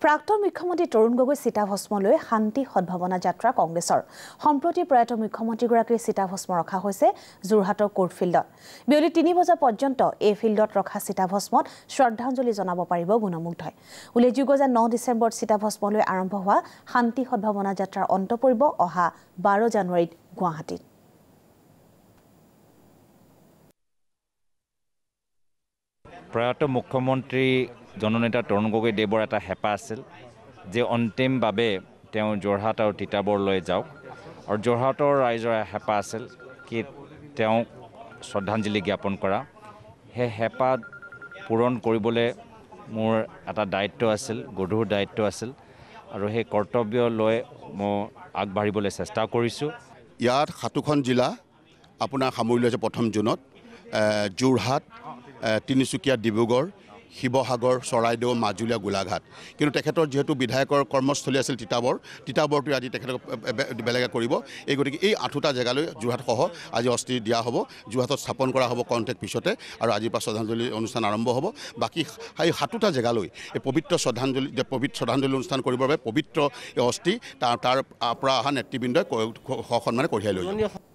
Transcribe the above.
প্ৰাক্তন মুখ্যমন্ত্ৰী তৰুণ গগৈ চিতাভস্মলৈ শান্তি সদ্ভাৱনা যাত্ৰা কংগ্ৰেছৰ সম্প্ৰতি প্ৰয়াত মুখ্যমন্ত্ৰীগৰাকীৰ চিতাভস্ম ৰখা হৈছে যোৰহাটৰ কোৰ্ট ফিল্ডত। বিয়লি 3 বজা পৰ্যন্ত এই ফিল্ডত ৰখা চিতাভস্মত শ্ৰদ্ধাঞ্জলি জনাব পাৰিব গুণমুগ্ধই। উল্লেখযোগ্য যে 9 ডিচেম্বৰত চিতাভস্মলৈ আৰম্ভ হোৱা শান্তি সদ্ভাৱনা যাত্ৰাৰ অন্ত পৰিব অহা 12 জানুৱাৰীত গুৱাহাটীত। প্ৰয়াত মুখ্যমন্ত্ৰী জননেতা তৰুণ গগৈ দেৱৰ এটা হেঁপাহ আছিল যে অন্তিমভাৱে তেওঁ যোৰহাট আৰু তিতাবৰলৈ যাওক আৰু যোৰহাটৰ ৰাইজৰ হেঁপাহ আছিল কি তেওঁক শ্ৰদ্ধাঞ্জলি জ্ঞাপন কৰা। সেই হেঁপাহ পূৰণ কৰিবলৈ মোৰ এটা দায়িত্ব আছিল, গধুৰ দায়িত্ব আছিল আৰু সেই কৰ্তব্য লৈ মই আগবাঢ়িবলৈ চেষ্টা কৰিছোঁ। ইয়াত 7খন জিলা আপোনাৰ সামৰি লৈছে 1 জুনত যোৰহাট, তিনিচুকীয়া, ডিব্ৰুগড়, শিৱসাগৰ, চৰাইদেউ, মাজুলী, গোলাঘাট। কিন্তু তেখেতৰ যেহেতু বিধায়কৰ কৰ্মস্থলী আছিল তিতাবৰটো আজি তেখেতক বেলেগে কৰিব। এই গতিকে এই 8টা জেগালৈ যোৰহাটসহ আজি অস্থি দিয়া হ'ব। যোৰহাটত স্থাপন কৰা হ'ব কণ্টেক্ট পিছতে আৰু আজিৰ পৰা শ্ৰদ্ধাঞ্জলি অনুষ্ঠান আৰম্ভ হ'ব। বাকী এই 7টা জেগালৈ এই পবিত্ৰ শ্ৰদ্ধাঞ্জলি অনুষ্ঠান কৰিবৰ বাবে পবিত্ৰ এই অস্থি তাৰ পৰা অহা নেতৃবৃন্দই সসন্মানে কঢ়িয়াই লৈ যাব।